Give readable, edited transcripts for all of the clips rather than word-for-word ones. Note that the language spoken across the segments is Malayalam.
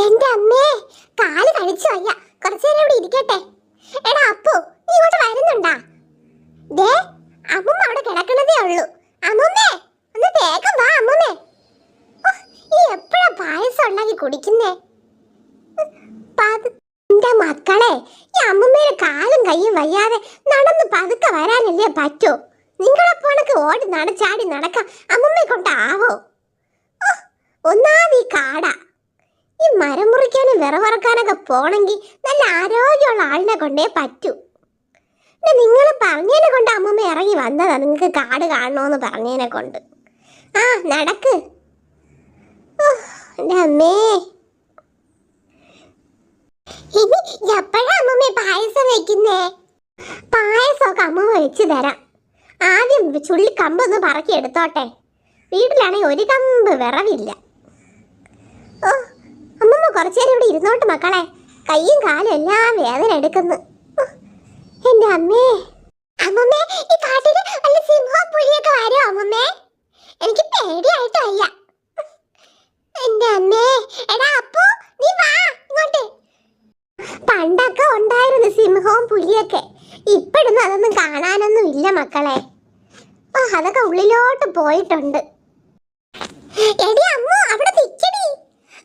എന്റെ അമ്മേ, കാല് കഴിച്ചു വയ്യ. കുറച്ചേരം ഇവിടെ ഇരിക്കട്ടെ. എടാ അപ്പു, നീ ഇങ്ങോട്ട് വരുന്നുണ്ടാ? ദേ, അമ്മൂമ്മ അവിടെ കിടക്കണതേ ഉള്ളൂ. അമ്മൂമ്മേ, ഒന്ന് വേഗം വാ അമ്മൂമ്മേ. ഈ എപ്പോഴാ പായസം ഉണ്ടാക്കി കുടിക്കുന്നേ? എന്റെ മക്കളെ, ഈ അമ്മൂമ്മയുടെ കാലും കയ്യും വയ്യാതെ നടന്ന് പതുക്കെ വരാനല്ലേ പറ്റൂ. നിങ്ങളെപ്പോണക്ക് ഓടി നടച്ചാടി നടക്കാം അമ്മൂമ്മയെ കൊണ്ടാവോ? ഒന്നാമത് ഈ കാടാ. ഈ മരം മുറിക്കാനും വിറവറക്കാനൊക്കെ പോണെങ്കിൽ നല്ല ആരോഗ്യമുള്ള ആളിനെ കൊണ്ടേ പറ്റൂ. പിന്നെ നിങ്ങൾ പറഞ്ഞതിനെ കൊണ്ട് അമ്മൂമ്മ ഇറങ്ങി വന്നതാ, നിങ്ങൾക്ക് കാട് കാണണമെന്ന് പറഞ്ഞതിനെ കൊണ്ട്. ആ നടക്ക്. എൻ്റെ അമ്മേ, ഇനി എപ്പോഴാ അമ്മൂമ്മ പായസം വെക്കുന്നേ? പായസമൊക്കെ അമ്മൂമ്മ വെച്ച് തരാം. ആദ്യം ചുള്ളി കമ്പൊന്ന് പറക്കി എടുത്തോട്ടെ. വീട്ടിലാണെങ്കിൽ ഒരു കമ്പ് വിറവില്ല. ഓ, അമ്മമ്മ കുറച്ചേരം ഇവിടെ ഇരുന്നോട്ട് മക്കളെ. കയ്യും കാലും എല്ലാം വേദന എടുക്കുന്നു. എന്റെ അമ്മേ. അമ്മമ്മേ, ഈ കാട്ടില് വല്ല സിംഹവും പുലിയൊക്കെ വരുമോ അമ്മമ്മേ? എനിക്ക് പേടിയായിട്ട് വയ്യ. എന്റെ അമ്മേ. എടാ അപ്പു, നീ വാ ഇങ്ങോട്ട്. പണ്ടൊക്കെ ഉണ്ടായിരുന്നു സിംഹവും പുലിയൊക്കെ. ഇപ്പോഴൊന്നും അതൊന്നും കാണാനൊന്നും ഇല്ല മക്കളെ. അതൊക്കെ ഉള്ളിലോട്ട് പോയിട്ടുണ്ട്. എടി അമ്മു, അവിടെ നിക്കടി.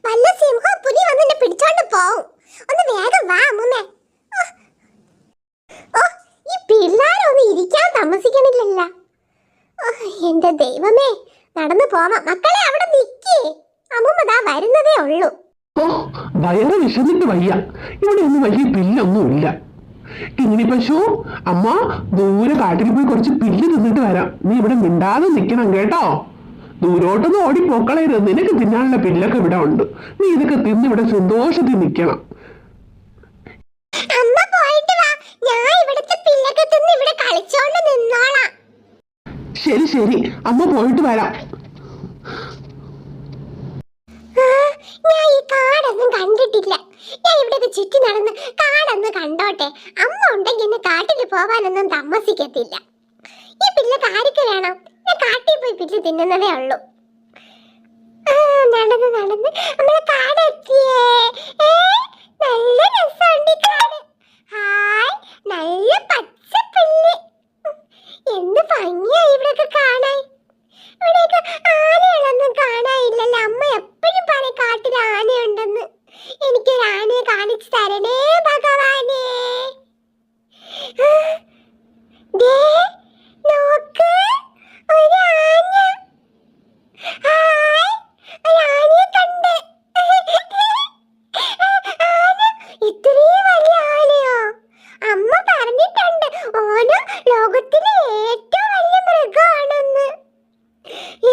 വല്ല സിംഹവും പുലി വന്നെ പിടിച്ചോണ്ട് പോവും. ഒന്ന് വേഗം വാ അമ്മൂമ്മേ. ഈ പിള്ളേരൊന്നും ഇരിക്കാൻ താമസിക്കണില്ലല്ലോ. എന്റെ ദൈവമേ, നടന്നു പോവാം. മക്കളെ അവിടെ നിക്കേ, അമ്മൂമ്മ ദാ വരുന്നതേ ഉള്ളൂ. വയറ് വിശന്നിട്ട് വയ്യ. ഇവിടെ ഒന്നും വലിയ പില്ലൊന്നും ഇല്ല. കിങ്ങിണി പശു, അമ്മ ദൂരെ കാട്ടിൽ പോയി കുറച്ച് പില്ല് തിന്നിട്ട് വരാം. നീ ഇവിടെ മിണ്ടാതെ നിക്കണം കേട്ടോ. ദൂരോട്ടൊന്നും ഓടിപ്പോക്കളയരുത്. നിനക്ക് തിന്നാനുള്ള പില്ലൊക്കെ ഇവിടെ ഉണ്ട്. നീ ഇതൊക്കെ തിന്ന് ഇവിടെ സന്തോഷത്തിൽ നിൽക്കണം. ശരി ശരി, അമ്മ പോയിട്ട് വരാം. ഞാൻ ഈ കാടൊന്നും കണ്ടിട്ടില്ല. ഞാൻ ഇവിടെ ചുറ്റി നടന്ന് കാടൊന്ന് കണ്ടോട്ടെ. അമ്മ ഉണ്ടെങ്കിൽ എന്നെ കാട്ടിൽ പോവാനൊന്നും താമസിക്കത്തില്ല. ഈ പിള്ളക്ക് ആർക്ക് വേണം? ഞാൻ കാട്ടിൽ പോയി പില്ല് തിന്നുന്നതേ ഉള്ളൂ. നടന്ന് നടന്ന് നമ്മളെ കാടെത്തിയേ. നല്ല രസമുണ്ട് ഈ കാട്. ഹായ്, നല്ല പച്ച പുല്ല്. എന്ത് ഭംഗിയാ ഇവിടെയൊക്കെ കാണാൻ. ഇവിടെയൊക്കെ ആനകളൊന്നും കാണാനില്ലല്ലോ. അമ്മ എപ്പോഴും പറയും കാട്ടിൽ ആനയുണ്ടെന്ന്. എനിക്കൊരു ആനയെ കാണിച്ചു തരണേ ഭഗവാനേ. നോക്ക്, ഒരു ആന. ഹായ്, ഒരു ആനയെ കണ്ട്. ആന, ഇത്രയും വലിയ ആനയോ? അമ്മ പറഞ്ഞിട്ടുണ്ട് ഓന ലോകത്തിലെ ഏറ്റവും വലിയ മൃഗമാണെന്ന്.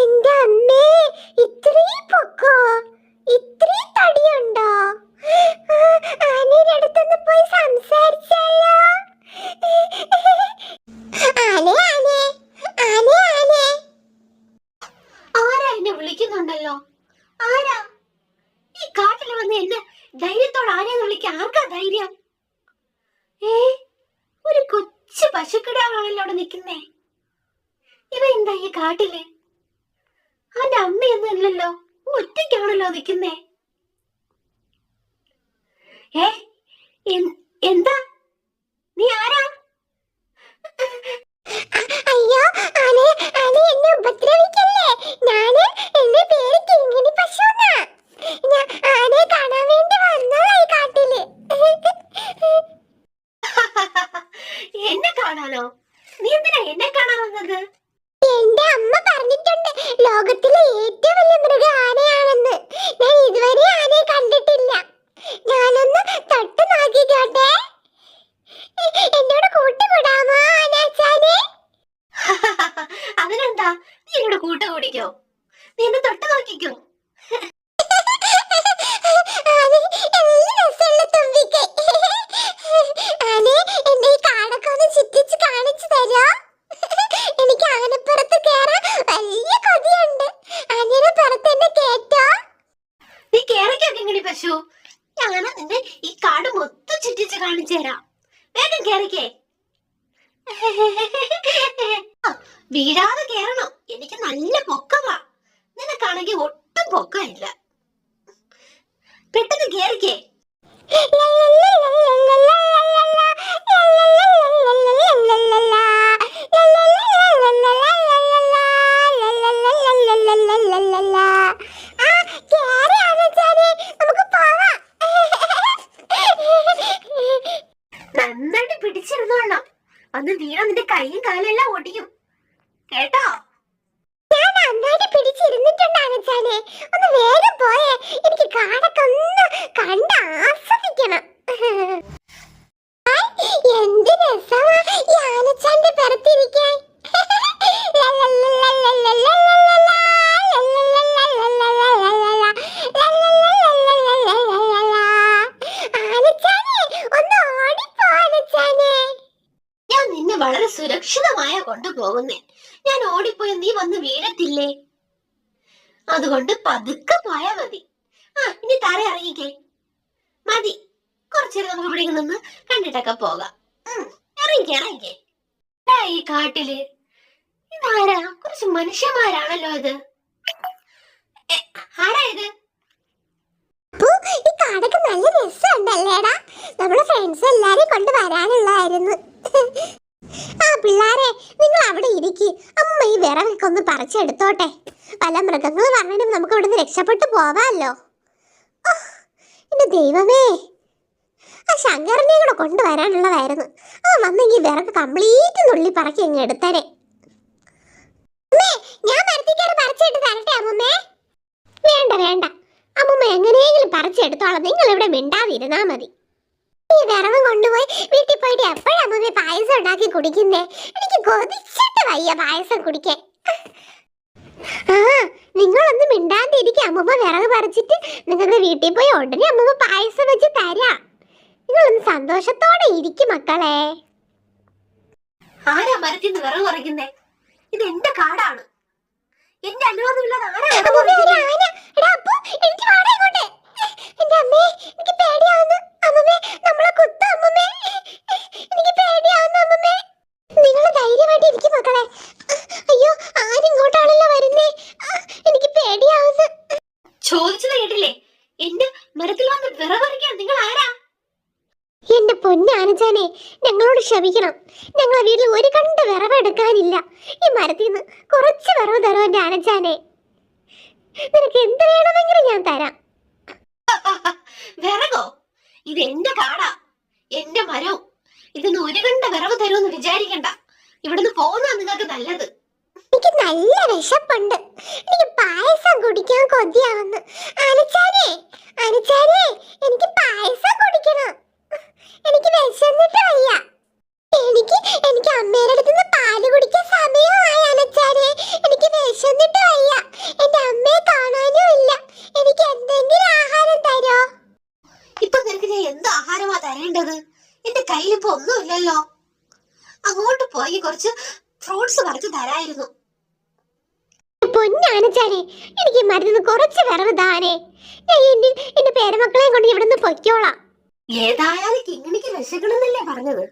എന്റെ അമ്മേ, ഇത്രയും പൊക്കോ? ഇത്രയും തടിയുണ്ടോ? ആനയുടെ അടുത്തൊന്ന് പോയി സംസാരിച്ചാലോ? ആനേ ആനേ ആനേ ആനേ. ആരാ എന്നെ വിളിക്കുന്നുണ്ടല്ലോ? ആരാ ഈ കാട്ടിൽ വന്ന് എന്നെ ധൈര്യത്തോടെ ആരെയെന്ന് വിളിക്കാൻ? ആർക്കാ ധൈര്യം? ഒരു കൊച്ചു പശുക്കിടാവാണല്ലോ അവിടെ നിൽക്കുന്നേ. ഇവ എന്താ ഈ കാട്ടില്? അവന്റെ അമ്മയൊന്നും ഇല്ലല്ലോ, ഒറ്റയ്ക്കാണല്ലോ നിൽക്കുന്നേ. എന്താ? നീ ആരാ? അയ്യോ, ആനേ ആനേ, എന്നെ ഉപദ്രവിക്കല്ലേ. ഞാന്, എന്റെ പേര് കിങ്ങിണി പശു എന്നാ. ഞാൻ ആനയെ കാണാൻ വേണ്ടി വന്നതാ ഈ കാട്ടില്. എന്നെ കാണാനോ? നീ എന്തിനാ എന്നെ കാണാൻ വന്നത്? എന്റെ അമ്മ പറഞ്ഞിട്ടുണ്ട് ലോകത്തിലെ ഏറ്റവും വലിയ മൃഗം ആനയാണെന്ന്. ഞാൻ ഇതുവരെ ആനയെ കണ്ടിട്ടില്ല. ഞാനൊന്ന് തൊട്ട് നോക്കിക്കോട്ടെ. എന്നോട് കൂട്ടുകൂടാമോ ആനാച്ചാനെ? അതിനെന്താ, നീ എന്നോട് കൂട്ട കൂടിക്കോ. നീ എന്നെ തൊട്ട് നോക്കിക്കോ. എനിക്ക് ആനപ്പുറത്ത് കേറാൻ വലിയ കൊതിയുണ്ട്. ആനയുടെ പുറത്ത് എന്നെ കേട്ടോ? നീ കേറിക്കോ കിങ്ങിണി പശു. ഞാനാ നിന്നെ ഈ കാട് മൊത്തം ചുറ്റിച്ച് കാണിച്ചു തരാം. വേഗം കേറിക്കേ. വീഴാതെ കേറണം. എനിക്ക് നല്ല പൊക്കമാ. നിനക്കാണെങ്കിൽ ഒട്ടും പൊക്കമില്ല. പെട്ടെന്ന് വന്ന് വീണ നിന്റെ കൈയും കാലും എല്ലാം ഒടിയും കേട്ടോ. ഞാൻ നന്നായിട്ട് പിടിച്ചിരുന്നിട്ടുണ്ട് ആനച്ചാനെ. ഒന്ന് വേഗം പോയേ, എനിക്ക് കാടൊക്കെ ഒന്ന് കണ്ട് ആസ്വദിക്കണം. എന്ത് രസമാ ഈ ആനച്ചാന്റെ പിറത്തിരിക്കാൻ. ഞാൻ നിന്നെ വളരെ സുരക്ഷിതമായ കൊണ്ടുപോകുന്നേ. ഞാൻ ഓടിപ്പോയി നീ വന്ന് വീഴത്തില്ലേ? അതുകൊണ്ട് പതുക്കെ പോയാ മതി. ഇനി തറ ഇറങ്ങിക്കേ. മതി, കുറച്ചേരം നമുക്ക് ഇവിടെ നിന്ന് കണ്ടിട്ടൊക്കെ പോകാം. ഇറങ്ങിക്കേ. ഈ കാട്ടില് ഇതാരാ? കുറച്ച് മനുഷ്യന്മാരാണല്ലോ ഇത്. ആരാ ഇത്? ഈ കാടൊക്കെ നല്ല രസമുണ്ടല്ലേടാ. നമ്മളെ ഫ്രണ്ട്സ് എല്ലാരും കൊണ്ട് വരാനുള്ളതായിരുന്നു. ആ പിള്ളാരെ, നിങ്ങൾ അവിടെ ഇരിക്കി. അമ്മ ഈ വിറകൊക്കെ ഒന്ന് പറിച്ചെടുത്തോട്ടെ. പല മൃഗങ്ങൾ പറഞ്ഞിട്ടും നമുക്ക് ഇവിടുന്ന് രക്ഷപ്പെട്ടു പോവാല്ലോ. എന്റെ ദൈവമേ, ആ ശങ്കരനെ കൂടെ കൊണ്ടുവരാനുള്ളതായിരുന്നു. വന്നെങ്കിൽ വിറക് കംപ്ലീറ്റ് നുള്ളി പറക്കി അങ്ങ് എടുത്തരെ. ഞാൻ മരത്തിക്കറി പറിച്ചിട്ട് തരട്ടെ അമ്മമ്മേ? വേണ്ട വേണ്ട, അമ്മമ്മ എങ്ങനെയെങ്കിലും പറിച്ചെടുത്തോളാം. നിങ്ങൾ ഇവിടെ മിണ്ടാതിരുന്നാ മതി. ഈ വിറവ് കൊണ്ടുപോയി വീട്ടിൽ പോയിട്ട് എപ്പോഴും അമ്മമ്മ പായസം ഉണ്ടാക്കി കുടിക്കുന്നേ. എനിക്ക് കൊതിച്ചിട്ട് വയ്യ പായസം കുടിക്കാൻ. നിങ്ങളൊന്നും മിണ്ടാണ്ടിരിക്കുക. അമ്മമ്മ വിറക് പറിച്ചിട്ട് നിങ്ങൾക്ക് വീട്ടിൽ പോയി ഉടനെ അമ്മമ്മ പായസം വെച്ച് തരാം. നിങ്ങളൊന്ന് സന്തോഷത്തോടെ ഇരിക്കും മക്കളെ. ആരാ മരത്തിൽ നിന്ന് വിറക് പറിക്കുന്നേ? ഇത് എന്റെ കാടാണ്. എന്റെ അനുവാദമില്ലാതെ ആരാ? ചോദിച്ചത് കേട്ടില്ലേ? എന്റെ മരത്തിൽ വന്ന് വിറക് പറിക്കാൻ നിങ്ങൾ ആരാ? എന്റെ പൊന്നാനച്ചാനെ, ഞങ്ങളോട് ക്ഷമിക്കണം. ഞങ്ങളെ വീട്ടിൽ ഒരു കണ്ട വിറവ് എടുക്കാനില്ല. ഈ മരത്തിൽ നിന്ന് കുറച്ച് വിറവ് തരും എന്റെ ആനച്ചാനെ. നിനക്ക് എന്ത് വേണമെങ്കിലും ഞാൻ തരാം. വിറകോ? ഇത് എന്റെ കാടാ, എന്റെ മരവും. ഇതൊന്ന് ഒരു കണ്ട വിറവ് തരുമെന്ന് വിചാരിക്കണ്ട. ഇവിടുന്ന് പോകുന്ന നിങ്ങൾക്ക് നല്ലത്. എനിക്ക് നല്ല വിശപ്പുണ്ട്. എനിക്ക് പായസം കുടിക്കാൻ കൊതിയാവുന്നു. ആനച്ചാനെ, ആനച്ചാനെ, എനിക്ക് പായസം കുടിക്കണം. എനിക്ക് വിശന്നിട്ട് വയ്യ. എനിക്ക് അമ്മയുടെ അടുത്ത് നിന്ന് പാല് കുടിക്കാൻ സമയമായി ആനച്ചാനെ. എനിക്ക് വിശന്നിട്ട് വയ്യ. എന്റെ അമ്മയെ കാണാനും ഇല്ല. എനിക്ക് എന്തെങ്കിലും ആഹാരം തരോ? ഇപ്പൊ നിനക്ക് ഞാൻ എന്ത് ആഹാരമാ തരേണ്ടത്? എന്റെ കയ്യിൽ ഇപ്പൊ ഒന്നുമില്ലല്ലോ. അങ്ങോട്ട് പോയി കുറച്ച് ഫ്രൂട്ട്സ് പറിച്ച് തരായിരുന്നു. പൊന്നാനച്ചാനെ, എനിക്ക് മരുന്ന് കുറച്ച് വിറവ് താനേ. എന്റെ പേരമക്കളെയും കൊണ്ട് ഇവിടുന്ന് പൊയ്ക്കോളാം. ഏതായാലും കിങ്ങിണിക്ക് വിശക്കണമെന്നല്ലേ പറഞ്ഞത്?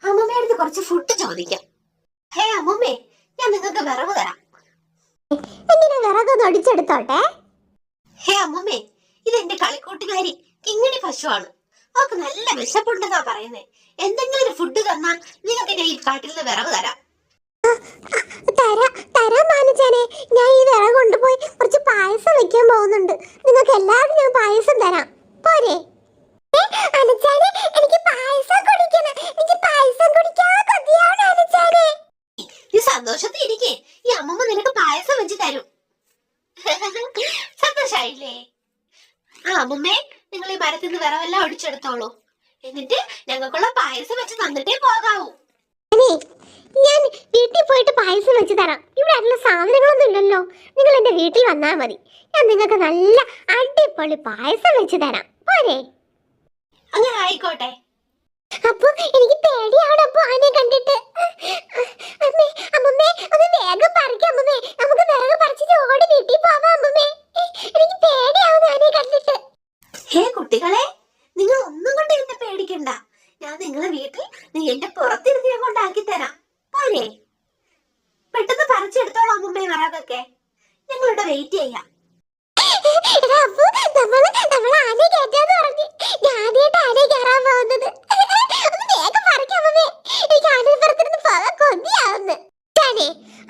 അമ്മമ്മയുടെ അടുത്ത് കുറച്ച് ഫുഡ് ചോദിക്കാം. ഹേ അമ്മമ്മേ, ഞാൻ നിങ്ങൾക്ക് വിറവ് തരാം. എന്തിനാ വിറകൊന്ന് ഒടിച്ചെടുത്തോട്ടെ? ഹേ അമ്മമ്മേ, ഇത് എന്റെ കളിക്കൂട്ടുകാരി കിങ്ങിണി പശുവാണ്. അവർക്ക് നല്ല വിശപ്പുണ്ടെന്നാ പറയുന്നേ. എന്തെങ്കിലും ഒരു ഫുഡ് തന്നാൽ നിങ്ങൾക്ക് ഈ കാട്ടിൽ നിന്ന് വിറവ് തരാം. തരാം മാനച്ചാനെ. ഞാൻ ഈ വിറക് കൊണ്ടുപോയി കുറച്ച് പായസം വെക്കാൻ പോകുന്നുണ്ട്. നിങ്ങൾക്ക് എല്ലാവരും ഞാൻ പായസം തരാം. പോരെ? എനിക്ക് പായസം കുടിക്കണം. എനിക്ക് പായസം കുടിക്കാൻ കൊതിയാണ് ആനച്ചാനെ. നീ സന്തോഷത്തിൽ ഇരിക്കേ, ഈ അമ്മമ്മ നിനക്ക് പായസം വെച്ച് തരും. സന്തോഷായില്ലേ? അമ്മമ്മേ, നിങ്ങൾ ഈ മരത്തിൽ നിന്ന് വിറവെല്ലാം ഒടിച്ചെടുത്തോളൂ. എന്നിട്ട് ഞങ്ങൾക്കുള്ള പായസം വെച്ച് തന്നിട്ടേ പോകാവൂ. ഞാൻ വീട്ടിൽ പോയിട്ട് പായസം വെച്ച് തരാം. ഇവിടെ അതിനുള്ള സാധനങ്ങളൊന്നും ഇല്ലല്ലോ. നിങ്ങൾ എന്റെ വീട്ടിൽ വന്നാൽ മതി. ഞാൻ നിങ്ങൾക്ക് നല്ല അടിപൊളി പായസം വെച്ച് തരാം. പോരെ? അങ്ങനെ ആയിക്കോട്ടെ. അപ്പൊ എനിക്ക് പേടിയാണ് അപ്പൊ ആനയെ കണ്ടിട്ട്. അമ്മേ, അമ്മമ്മേ, ഒന്ന് വേഗം പറിക്കാം അമ്മമ്മേ. നമുക്ക് വിറക് പറിച്ചിട്ട് ഓടി വീട്ടിൽ പോവാം അമ്മമ്മേ. എനിക്ക് പേടിയാവുന്നു ആനയെ കണ്ടിട്ട്. ഹേ കുട്ടികളെ, നിങ്ങൾ ഒന്നും കൊണ്ട് എന്നെ പേടിക്കണ്ട. ഞാൻ നിങ്ങളെ വീട്ടിൽ എന്റെ പുറത്തിരുന്ന് ഞാൻ കൊണ്ടാക്കി തരാം. പോരെ? പെട്ടെന്ന് പറിച്ചെടുത്തോളാം അമ്മമ്മേ വിറകൊക്കെ. ഞങ്ങളിവിടെ വെയിറ്റ് ചെയ്യാം. നമ്മൾ ആനയെ കയറ്റാന്ന് പറഞ്ഞു. ഞാൻ ആദ്യമായിട്ട് ആനയെ കയറാൻ പോകുന്നത്. ഒന്ന് വേഗം പറിക്കാം അമ്മമ്മേ. എനിക്ക് ആനപ്പുറത്തിരുന്ന് പോകാൻ കൊതിയാവുന്നു.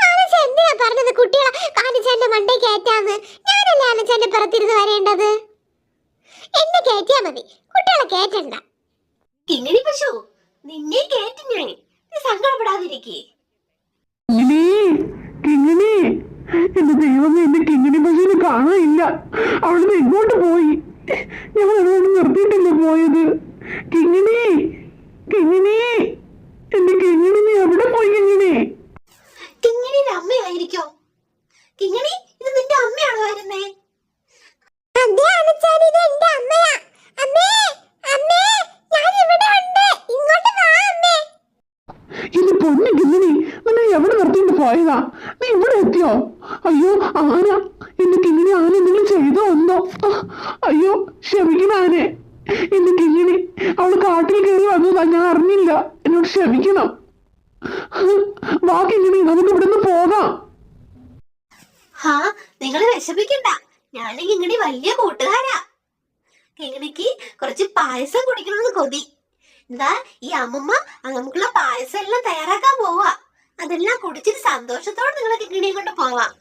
ആനച്ച എന്തിനാ പറഞ്ഞത് കുട്ടികളെ ആനച്ചാന്റെ മണ്ടേ കയറ്റാന്ന്? ഞാനല്ലേ ആനച്ചാന്റെ പുറത്തിരുന്ന് വരേണ്ടത്? എന്നെ കയറ്റിയാ മതി, കുട്ടികളെ കയറ്റണ്ട. കിങ്ങിണി പശു, നിന്നെ കേറ്റി ഞാൻ. നീ സങ്കടപ്പെടാതിരിക്കേ. കിങ്ങിണി, കിങ്ങിണി, എന്റെ ദൈവമേ, എന്റെ കിങ്ങിണി പശുവിനെ കാണാനില്ല. അവിടുന്ന് എങ്ങോട്ട് പോയി? ഞങ്ങൾ അതുകൊണ്ട് നിർത്തിയിട്ടല്ലേ പോയത്? കിങ്ങിണി, കിങ്ങിണി, എന്റെ കിങ്ങിണി, നീ എവിടെ പോയി കിങ്ങിണി? കിങ്ങിണിയുടെ അമ്മയായിരിക്കോ? കിങ്ങിണി, ഇത് നിന്റെ അമ്മയാണോ വരുന്നേ? അതെ അനച്ചാൻ, ഇത് എന്റെ അമ്മയാ. അമ്മേ, അമ്മേ, ഞാൻ ഇവിടെ ഉണ്ട്. ഇങ്ങോട്ട് വാ അമ്മേ. എന്റെ പൊന്നു കിങ്ങിണി, നിന്നെ എവിടെ നിർത്തിയിട്ട് പോയതാ? നീ ഇവിടെ എത്തിയോ? അയ്യോ ആന, എന്റെ കിങ്ങിണി, ആന എന്തെങ്കിലും ചെയ്തോ എന്തോ? അയ്യോ ക്ഷമിക്കണം ആനെ. എന്റെ കിങ്ങിണി അവള് കാട്ടിൽ കയറി വന്നതാ, ഞാൻ അറിഞ്ഞില്ല. എന്നോട് ക്ഷമിക്കണം. വാ കിങ്ങിണി, നമുക്ക് ഇവിടെ നിന്ന് പോകാം. ഹാ, നിങ്ങള് വിഷമിക്കണ്ട. ഞാൻ കിങ്ങിണി വലിയ കൂട്ടുകാരാ. കിങ്ങിണിക്ക് കുറച്ച് പായസം കുടിക്കണമെന്ന് കൊതി. എന്താ ഈ അമ്മമ്മ നമുക്കുള്ള പായസം എല്ലാം തയ്യാറാക്കാൻ പോവാ. അതെല്ലാം കുടിച്ചിട്ട് സന്തോഷത്തോടെ നിങ്ങളെ കിങ്ങിണിയെ കൊണ്ട് പോവാം.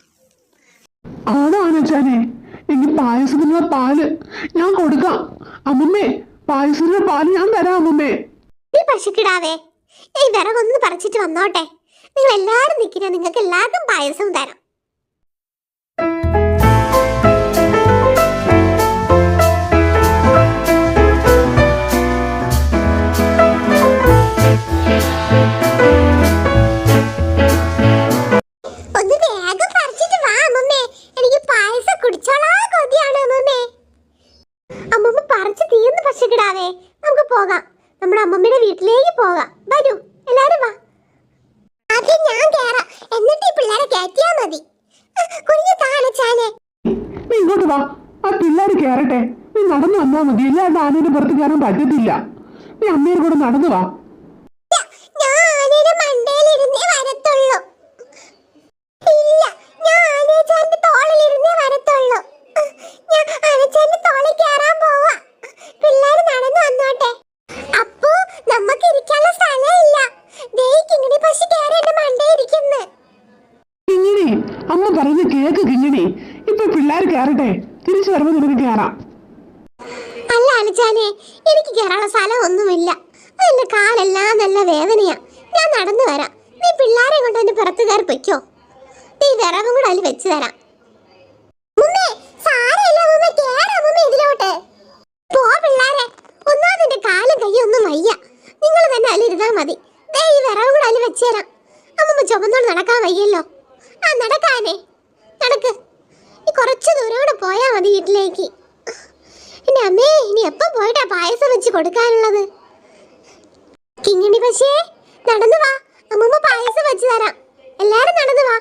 ആണോ ആനച്ചാനെ? എങ്കിൽ പായസത്തിനുള്ള പാല് ഞാൻ കൊടുക്കാം. അമ്മമ്മേ, പായസത്തിനുള്ള പാല് ഞാൻ തരാം അമ്മമ്മേ. ഈ പശുക്കിടാവേ, ഈ വിറകൊന്ന് പറിച്ചിട്ട് വന്നോട്ടെ. നിങ്ങൾ എല്ലാരും നിൽക്കുന്ന, നിങ്ങൾക്ക് എല്ലാവർക്കും പായസം തരാം. ഒന്ന് വേഗം പറിച്ചിട്ട് വാ അമ്മമ്മേ, എനിക്ക് പായസം കുടിച്ചോളാ കൊതിയാണ് അമ്മമ്മേ. അമ്മമ്മ പറിച്ച് തീർന്ന് പശുക്കിടാവേ, നമുക്ക് പോകാം. നമ്മുടെ അമ്മമ്മയുടെ വീട്ടിലേക്ക് പോകാം. വരൂ എല്ലാരും വാ. ആദ്യം ഞാൻ കേറാം, എന്നിട്ട് ഈ പിള്ളേരെ കയറ്റിയാ മതി. കുഞ്ഞു കാണച്ചാനെ, നീ ഇങ്ങോട്ട് വാ. ആ പിള്ളേര് കയറട്ടെ. നീ നടന്നു വന്നാ മതി, അല്ലാണ്ട് ആനയുടെ പുറത്ത് കയറാൻ പറ്റത്തില്ല. നീ അമ്മയുടെ കൂടെ നടന്നു വാ. ഞാൻ ആനയുടെ മണ്ടയിലിരുന്നേ വരത്തുള്ളൂ. ഇല്ല, ഞാൻ ആനച്ചാന്റെ തോളിലിരുന്നേ വരത്തുള്ളൂ. ഞാൻ ആനച്ചാന്റെ തോളിൽ കയറാൻ പോവാ. പിള്ളേര് നടന്നു വന്നോട്ടെ. അപ്പോ നമുക്ക് ഇരിക്കാനുള്ള സ്ഥലമില്ല. ദേ കിങ്ങിണി പശു കയറി എന്റെ മണ്ടയിരിക്കുന്നു. കിങ്ങിണി, അമ്മ പറഞ്ഞ് കേക്ക് കിങ്ങിണി. ഇപ്പൊ പിള്ളേർ കയറട്ടെ, തിരിച്ചു വരുമ്പോ നിനക്ക് കയറാം. അല്ല അനച്ചാനെ, എനിക്ക് കയറാനുള്ള സ്ഥലം ഒന്നുമില്ല. എന്റെ കാലെല്ലാം നല്ല വേദനയാ. ഞാൻ നടന്നു വരാം. നീ പിള്ളേരെ കൊണ്ട് എന്റെ പുറത്ത് കയറി പൊയ്ക്കോ. നീ വിറകും കൂടെ അതിൽ വെച്ച് തരാം. മുമ്മേ, സാരമില്ല മുമ്മേ, കേറാം മുമ്മേ ഇതിലോട്ട്. പോ പിള്ളേരെ, ഒന്നാമത് കാലും കയ്യും ഒന്നും വയ്യ. നിങ്ങൾ തന്നെ അതിലിരുന്നാ മതി. ദേ ഈ വിറകും കൂടെ അതിൽ വെച്ച് തരാം. അമ്മമ്മ ചുമന്നോണ്ട് നടക്കാൻ വയ്യല്ലോ. ആ നടക്കാനേ, നടക്ക്. ഈ കുറച്ച് ദൂരം കൂടെ പോയാ മതി വീട്ടിലേക്ക്. എന്റെ അമ്മേ, ഇനി എപ്പോ പോയിട്ടാ പായസം വെച്ച് കൊടുക്കാനുള്ളത്? കിങ്ങിണി പക്ഷേ നടന്നു വാ, അമ്മമ്മ പായസം വെച്ച് തരാം. എല്ലാരും നടന്നു വാ.